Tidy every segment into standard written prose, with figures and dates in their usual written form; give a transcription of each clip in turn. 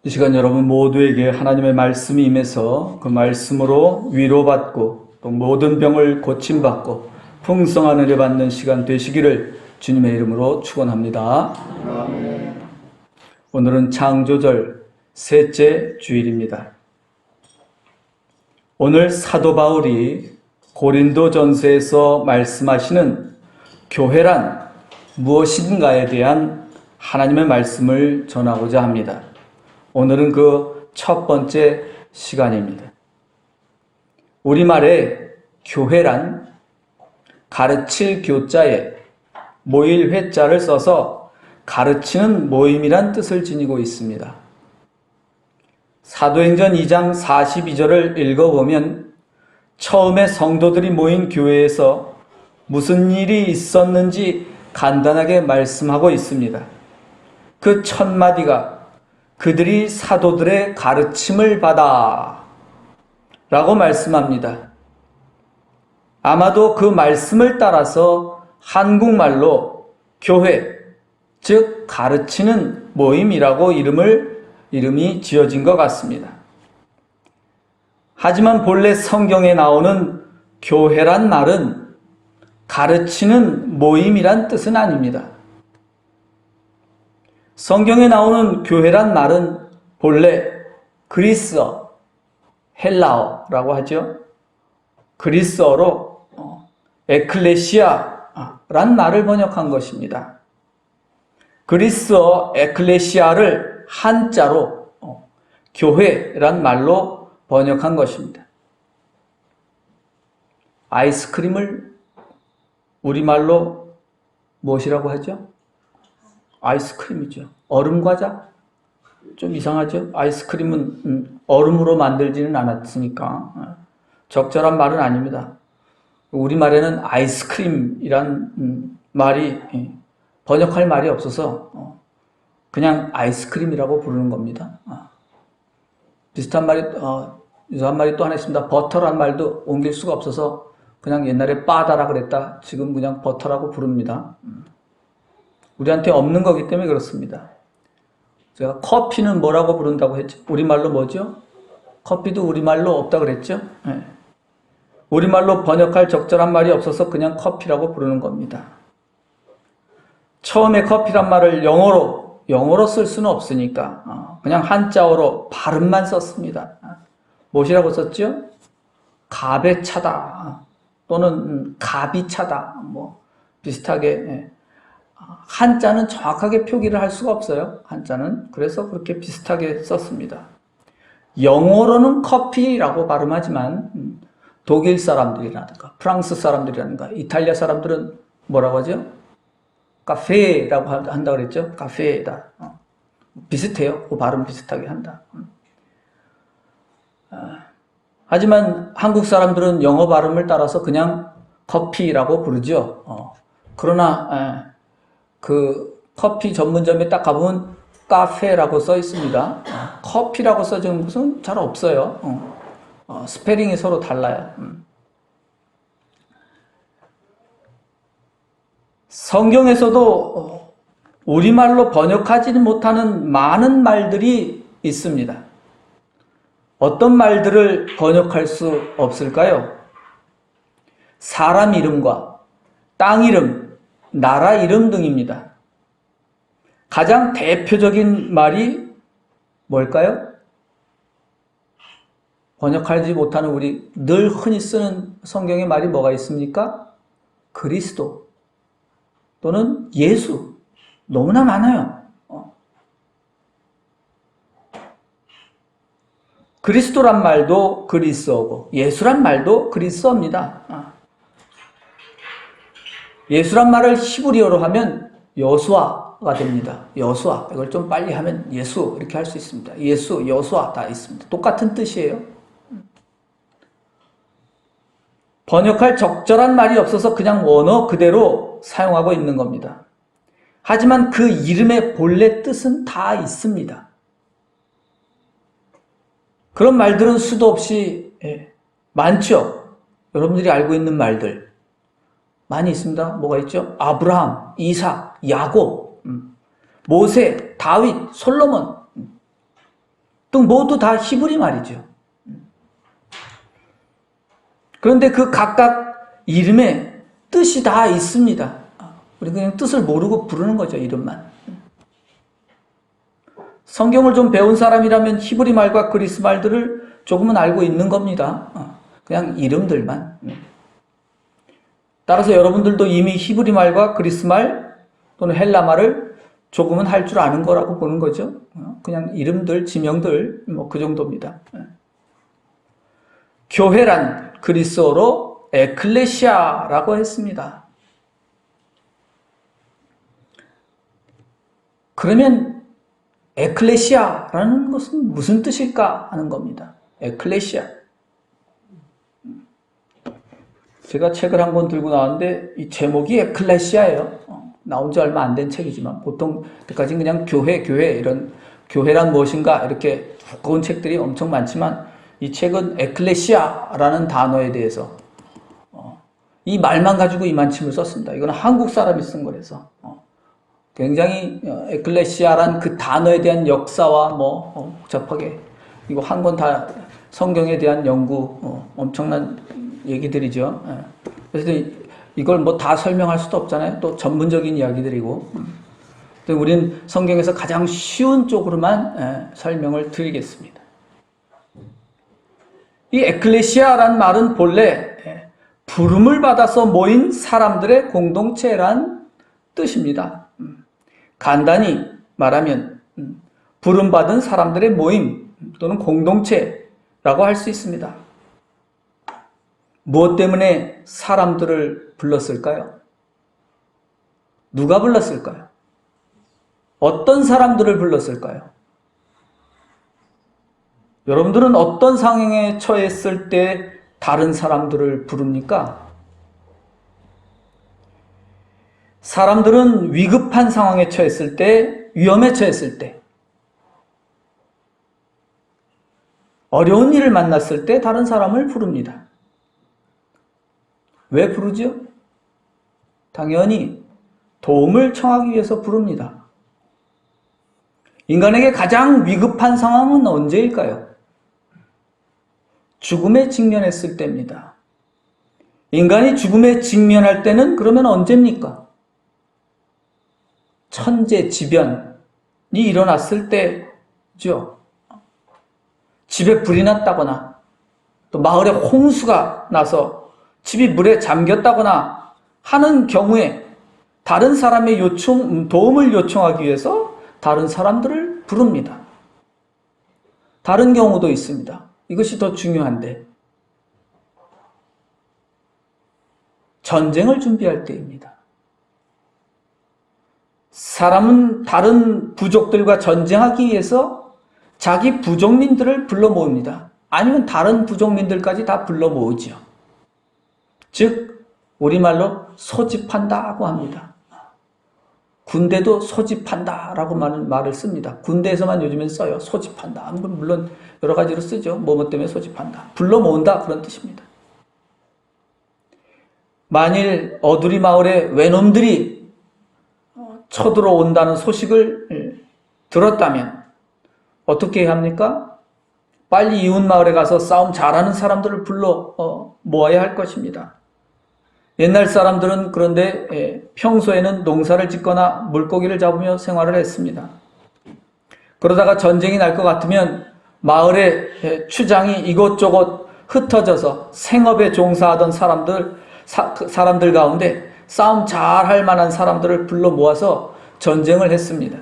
이 시간 여러분 모두에게 하나님의 말씀이 임해서 그 말씀으로 위로받고 또 모든 병을 고침받고 풍성한 은혜 받는 시간 되시기를 주님의 이름으로 축원합니다. 오늘은 창조절 셋째 주일입니다. 오늘 사도 바울이 고린도전서에서 말씀하시는 교회란 무엇인가에 대한 하나님의 말씀을 전하고자 합니다. 오늘은 그 첫 번째 시간입니다. 우리말에 교회란 가르칠 교자에 모일 회자를 써서 가르치는 모임이란 뜻을 지니고 있습니다. 사도행전 2장 42절을 읽어보면 처음에 성도들이 모인 교회에서 무슨 일이 있었는지 간단하게 말씀하고 있습니다. 그 첫 마디가 그들이 사도들의 가르침을 받아 라고 말씀합니다. 아마도 그 말씀을 따라서 한국말로 교회, 즉 가르치는 모임이라고 이름이 지어진 것 같습니다. 하지만 본래 성경에 나오는 교회란 말은 가르치는 모임이란 뜻은 아닙니다. 성경에 나오는 교회란 말은 본래 그리스어, 헬라어라고 하죠. 그리스어로 에클레시아란 말을 번역한 것입니다. 그리스어 에클레시아를 한자로 교회란 말로 번역한 것입니다. 아이스크림을 우리말로 무엇이라고 하죠? 아이스크림이죠. 얼음 과자? 좀 이상하죠? 아이스크림은 얼음으로 만들지는 않았으니까 적절한 말은 아닙니다. 우리말에는 아이스크림이란 말이 번역할 말이 없어서 그냥 아이스크림이라고 부르는 겁니다. 비슷한 말이 유사한 말이 또 하나 있습니다. 버터란 말도 옮길 수가 없어서 그냥 옛날에 바다라 그랬다. 지금 그냥 버터라고 부릅니다. 우리한테 없는 거기 때문에 그렇습니다. 제가 커피는 뭐라고 부른다고 했죠? 우리말로 뭐죠? 커피도 우리말로 없다 그랬죠? 네. 우리말로 번역할 적절한 말이 없어서 그냥 커피라고 부르는 겁니다. 처음에 커피란 말을 영어로 쓸 수는 없으니까 그냥 한자어로 발음만 썼습니다. 무엇이라고 썼죠? 갑의 차다 또는 갑이 차다 뭐 비슷하게 한자는 정확하게 표기를 할 수가 없어요. 한자는. 그래서 그렇게 비슷하게 썼습니다. 영어로는 커피라고 발음하지만 독일 사람들이라든가 프랑스 사람들이라든가 이탈리아 사람들은 뭐라고 하죠? 카페라고 한다 그랬죠? 카페다. 비슷해요. 그 발음 비슷하게 한다. 하지만 한국 사람들은 영어 발음을 따라서 그냥 커피라고 부르죠. 그러나 그 커피 전문점에 딱 가보면 카페라고 써 있습니다. 커피라고 써진 곳은 잘 없어요. 스페링이 서로 달라요. 성경에서도 우리말로 번역하지는 못하는 많은 말들이 있습니다. 어떤 말들을 번역할 수 없을까요? 사람 이름과 땅 이름, 나라 이름 등입니다. 가장 대표적인 말이 뭘까요? 번역하지 못하는 우리 늘 흔히 쓰는 성경의 말이 뭐가 있습니까? 그리스도 또는 예수. 너무나 많아요. 그리스도란 말도 그리스어고 예수란 말도 그리스어입니다. 예수란 말을 히브리어로 하면 여수아가 됩니다. 여수아. 이걸 좀 빨리 하면 예수 이렇게 할 수 있습니다. 예수, 여수아 다 있습니다. 똑같은 뜻이에요. 번역할 적절한 말이 없어서 그냥 원어 그대로 사용하고 있는 겁니다. 하지만 그 이름의 본래 뜻은 다 있습니다. 그런 말들은 수도 없이 많죠. 여러분들이 알고 있는 말들. 많이 있습니다. 뭐가 있죠? 아브라함, 이삭, 야곱, 모세, 다윗, 솔로몬. 또 모두 다 히브리 말이죠. 그런데 그 각각 이름에 뜻이 다 있습니다. 우리 그냥 뜻을 모르고 부르는 거죠, 이름만. 성경을 좀 배운 사람이라면 히브리 말과 그리스 말들을 조금은 알고 있는 겁니다. 그냥 이름들만. 따라서 여러분들도 이미 히브리 말과 그리스 말 또는 헬라 말을 조금은 할 줄 아는 거라고 보는 거죠. 그냥 이름들, 지명들, 뭐 그 정도입니다. 교회란 그리스어로 에클레시아라고 했습니다. 그러면 에클레시아라는 것은 무슨 뜻일까 하는 겁니다. 에클레시아. 제가 책을 한 권 들고 나왔는데 이 제목이 에클레시아예요. 나온 지 얼마 안 된 책이지만 보통 그때까지는 그냥 교회 이런 교회란 무엇인가 이렇게 두꺼운 책들이 엄청 많지만 이 책은 에클레시아라는 단어에 대해서 이 말만 가지고 이만침을 썼습니다. 이건 한국 사람이 쓴 거라서 굉장히 에클레시아란 그 단어에 대한 역사와 뭐 복잡하게 이거 한 권 다 성경에 대한 연구 엄청난 얘기들이죠. 그래서 이걸 뭐 다 설명할 수도 없잖아요. 또 전문적인 이야기들이고. 우리는 성경에서 가장 쉬운 쪽으로만 설명을 드리겠습니다. 이 에클레시아란 말은 본래 부름을 받아서 모인 사람들의 공동체란 뜻입니다. 간단히 말하면 부름받은 사람들의 모임 또는 공동체라고 할 수 있습니다. 무엇 때문에 사람들을 불렀을까요? 누가 불렀을까요? 어떤 사람들을 불렀을까요? 여러분들은 어떤 상황에 처했을 때 다른 사람들을 부릅니까? 사람들은 위급한 상황에 처했을 때, 위험에 처했을 때, 어려운 일을 만났을 때 다른 사람을 부릅니다. 왜 부르죠? 당연히 도움을 청하기 위해서 부릅니다. 인간에게 가장 위급한 상황은 언제일까요? 죽음에 직면했을 때입니다. 인간이 죽음에 직면할 때는 그러면 언제입니까? 천재지변이 일어났을 때죠. 집에 불이 났다거나 또 마을에 홍수가 나서 집이 물에 잠겼다거나 하는 경우에 다른 사람의 도움을 요청하기 위해서 다른 사람들을 부릅니다. 다른 경우도 있습니다. 이것이 더 중요한데 전쟁을 준비할 때입니다. 사람은 다른 부족들과 전쟁하기 위해서 자기 부족민들을 불러 모읍니다. 아니면 다른 부족민들까지 다 불러 모으죠. 즉 우리말로 소집한다고 합니다. 군대도 소집한다라고 말을 씁니다. 군대에서만 요즘엔 써요. 소집한다. 물론 여러 가지로 쓰죠. 뭐뭐 때문에 소집한다. 불러 모은다 그런 뜻입니다. 만일 어두리 마을에 외놈들이 쳐들어온다는 소식을 들었다면 어떻게 해야 합니까? 빨리 이웃 마을에 가서 싸움 잘하는 사람들을 불러 모아야 할 것입니다. 옛날 사람들은 그런데 평소에는 농사를 짓거나 물고기를 잡으며 생활을 했습니다. 그러다가 전쟁이 날 것 같으면 마을의 추장이 이곳저곳 흩어져서 생업에 종사하던 사람들 가운데 싸움 잘할 만한 사람들을 불러 모아서 전쟁을 했습니다.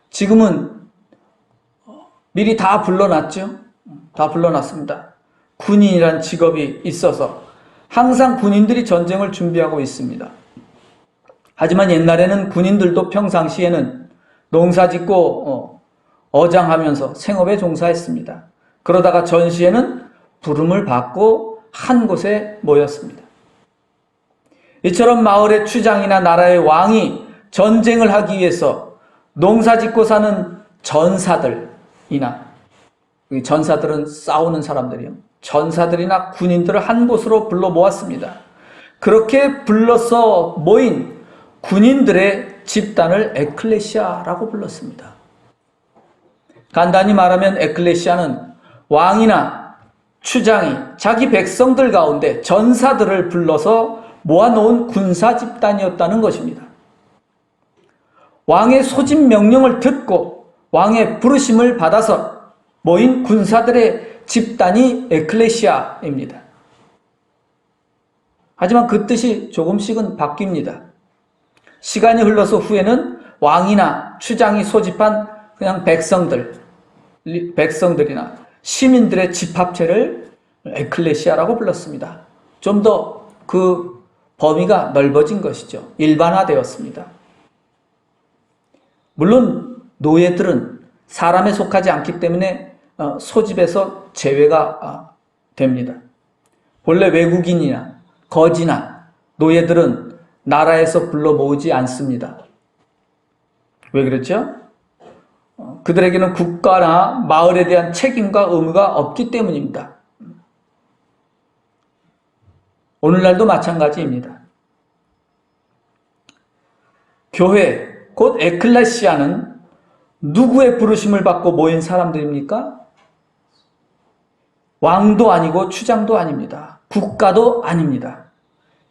지금은 미리 다 불러놨죠. 다 불러놨습니다. 군인이란 직업이 있어서 항상 군인들이 전쟁을 준비하고 있습니다. 하지만 옛날에는 군인들도 평상시에는 농사짓고 어장하면서 생업에 종사했습니다. 그러다가 전시에는 부름을 받고 한 곳에 모였습니다. 이처럼 마을의 추장이나 나라의 왕이 전쟁을 하기 위해서 농사짓고 사는 전사들이나, 전사들은 싸우는 사람들이요. 전사들이나 군인들을 한 곳으로 불러 모았습니다. 그렇게 불러서 모인 군인들의 집단을 에클레시아라고 불렀습니다. 간단히 말하면 에클레시아는 왕이나 추장이 자기 백성들 가운데 전사들을 불러서 모아놓은 군사 집단이었다는 것입니다. 왕의 소집 명령을 듣고 왕의 부르심을 받아서 모인 군사들의 집단이 에클레시아입니다. 하지만 그 뜻이 조금씩은 바뀝니다. 시간이 흘러서 후에는 왕이나 추장이 소집한 그냥 백성들이나 시민들의 집합체를 에클레시아라고 불렀습니다. 좀 더 그 범위가 넓어진 것이죠. 일반화되었습니다. 물론 노예들은 사람에 속하지 않기 때문에 소집에서 제외가 됩니다. 본래 외국인이나 거지나 노예들은 나라에서 불러 모으지 않습니다. 왜 그렇죠? 그들에게는 국가나 마을에 대한 책임과 의무가 없기 때문입니다. 오늘날도 마찬가지입니다. 교회, 곧 에클레시아는 누구의 부르심을 받고 모인 사람들입니까? 왕도 아니고 추장도 아닙니다. 국가도 아닙니다.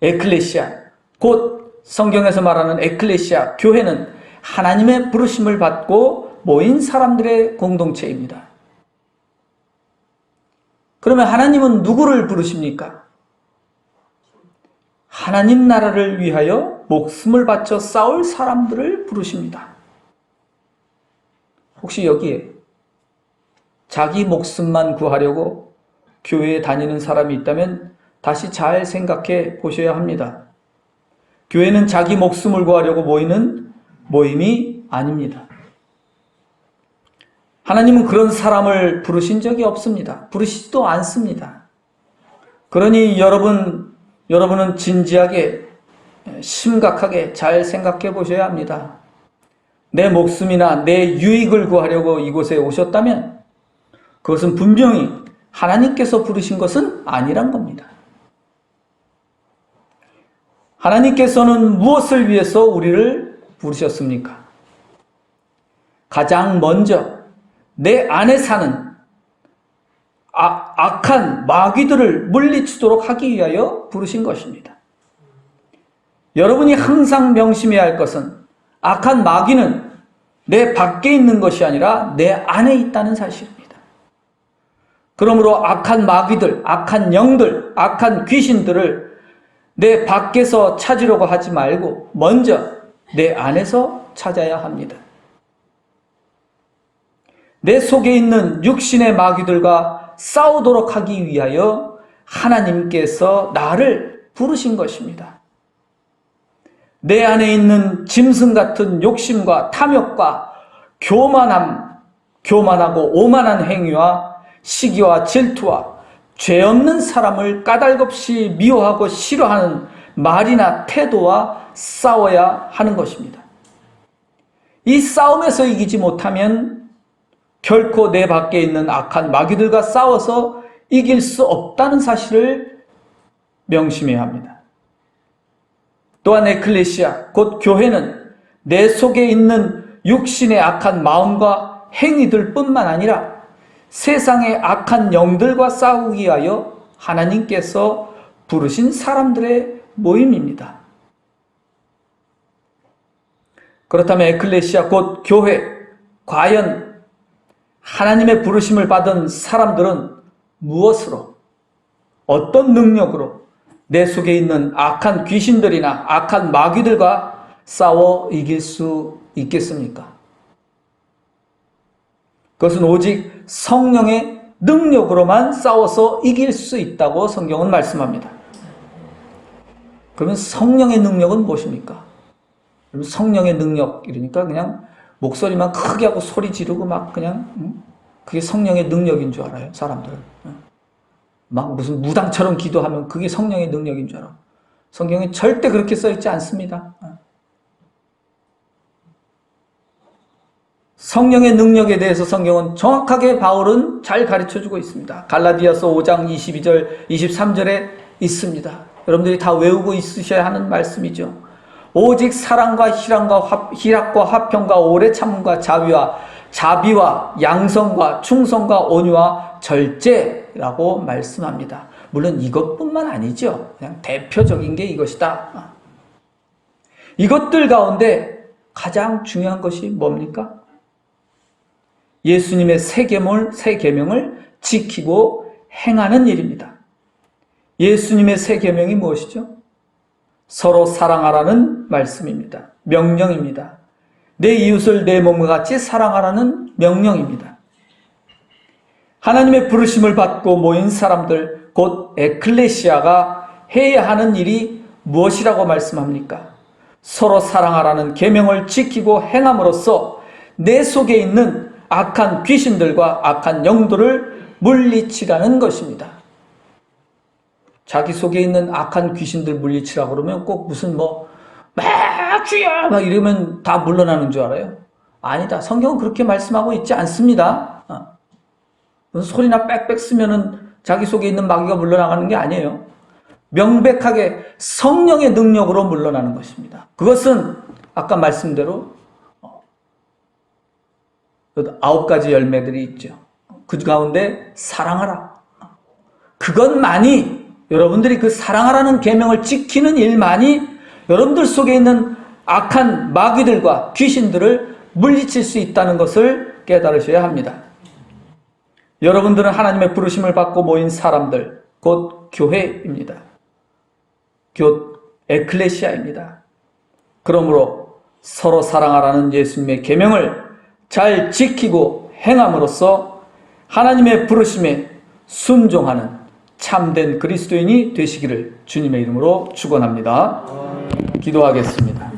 에클레시아, 곧 성경에서 말하는 에클레시아, 교회는 하나님의 부르심을 받고 모인 사람들의 공동체입니다. 그러면 하나님은 누구를 부르십니까? 하나님 나라를 위하여 목숨을 바쳐 싸울 사람들을 부르십니다. 혹시 여기에 자기 목숨만 구하려고 교회에 다니는 사람이 있다면 다시 잘 생각해 보셔야 합니다. 교회는 자기 목숨을 구하려고 모이는 모임이 아닙니다. 하나님은 그런 사람을 부르신 적이 없습니다. 부르시지도 않습니다. 그러니 여러분은 진지하게 심각하게 잘 생각해 보셔야 합니다. 내 목숨이나 내 유익을 구하려고 이곳에 오셨다면 그것은 분명히 하나님께서 부르신 것은 아니란 겁니다. 하나님께서는 무엇을 위해서 우리를 부르셨습니까? 가장 먼저 내 안에 사는 악한 마귀들을 물리치도록 하기 위하여 부르신 것입니다. 여러분이 항상 명심해야 할 것은 악한 마귀는 내 밖에 있는 것이 아니라 내 안에 있다는 사실입니다. 그러므로 악한 마귀들, 악한 영들, 악한 귀신들을 내 밖에서 찾으려고 하지 말고 먼저 내 안에서 찾아야 합니다. 내 속에 있는 육신의 마귀들과 싸우도록 하기 위하여 하나님께서 나를 부르신 것입니다. 내 안에 있는 짐승 같은 욕심과 탐욕과 교만하고 오만한 행위와 시기와 질투와 죄 없는 사람을 까닭없이 미워하고 싫어하는 말이나 태도와 싸워야 하는 것입니다. 이 싸움에서 이기지 못하면 결코 내 밖에 있는 악한 마귀들과 싸워서 이길 수 없다는 사실을 명심해야 합니다. 또한 에클레시아, 곧 교회는 내 속에 있는 육신의 악한 마음과 행위들 뿐만 아니라 세상의 악한 영들과 싸우기 위하여 하나님께서 부르신 사람들의 모임입니다. 그렇다면 에클레시아, 곧 교회, 과연 하나님의 부르심을 받은 사람들은 무엇으로, 어떤 능력으로 내 속에 있는 악한 귀신들이나 악한 마귀들과 싸워 이길 수 있겠습니까? 그것은 오직 성령의 능력으로만 싸워서 이길 수 있다고 성경은 말씀합니다. 그러면 성령의 능력은 무엇입니까? 그러면 성령의 능력, 이러니까 그냥 목소리만 크게 하고 소리 지르고 막 그냥 그게 성령의 능력인 줄 알아요, 사람들은. 막 무슨 무당처럼 기도하면 그게 성령의 능력인 줄 알아. 성경에 절대 그렇게 써있지 않습니다. 성령의 능력에 대해서 성경은 정확하게 바울은 잘 가르쳐주고 있습니다. 갈라디아서 5장 22절, 23절에 있습니다. 여러분들이 다 외우고 있으셔야 하는 말씀이죠. 오직 사랑과 희락과 화평과 오래 참음과 자비와 자비와 양성과 충성과 온유와 절제라고 말씀합니다. 물론 이것뿐만 아니죠. 그냥 대표적인 게 이것이다. 이것들 가운데 가장 중요한 것이 뭡니까? 예수님의 세 계명을 지키고 행하는 일입니다. 예수님의 세 계명이 무엇이죠? 서로 사랑하라는 말씀입니다. 명령입니다. 내 이웃을 내 몸과 같이 사랑하라는 명령입니다. 하나님의 부르심을 받고 모인 사람들, 곧 에클레시아가 해야 하는 일이 무엇이라고 말씀합니까? 서로 사랑하라는 계명을 지키고 행함으로써 내 속에 있는 악한 귀신들과 악한 영들을 물리치라는 것입니다. 자기 속에 있는 악한 귀신들 물리치라고 그러면 꼭 무슨 막 주여 막 이러면 다 물러나는 줄 알아요? 아니다. 성경은 그렇게 말씀하고 있지 않습니다. 소리나 빽빽 쓰면은 자기 속에 있는 마귀가 물러나가는 게 아니에요. 명백하게 성령의 능력으로 물러나는 것입니다. 그것은 아까 말씀대로 9가지 열매들이 있죠. 그 가운데 사랑하라. 그것만이, 여러분들이 그 사랑하라는 계명을 지키는 일만이 여러분들 속에 있는 악한 마귀들과 귀신들을 물리칠 수 있다는 것을 깨달으셔야 합니다. 여러분들은 하나님의 부르심을 받고 모인 사람들, 곧 교회입니다. 곧 에클레시아입니다. 그러므로 서로 사랑하라는 예수님의 계명을 잘 지키고 행함으로써 하나님의 부르심에 순종하는 참된 그리스도인이 되시기를 주님의 이름으로 축원합니다. 기도하겠습니다.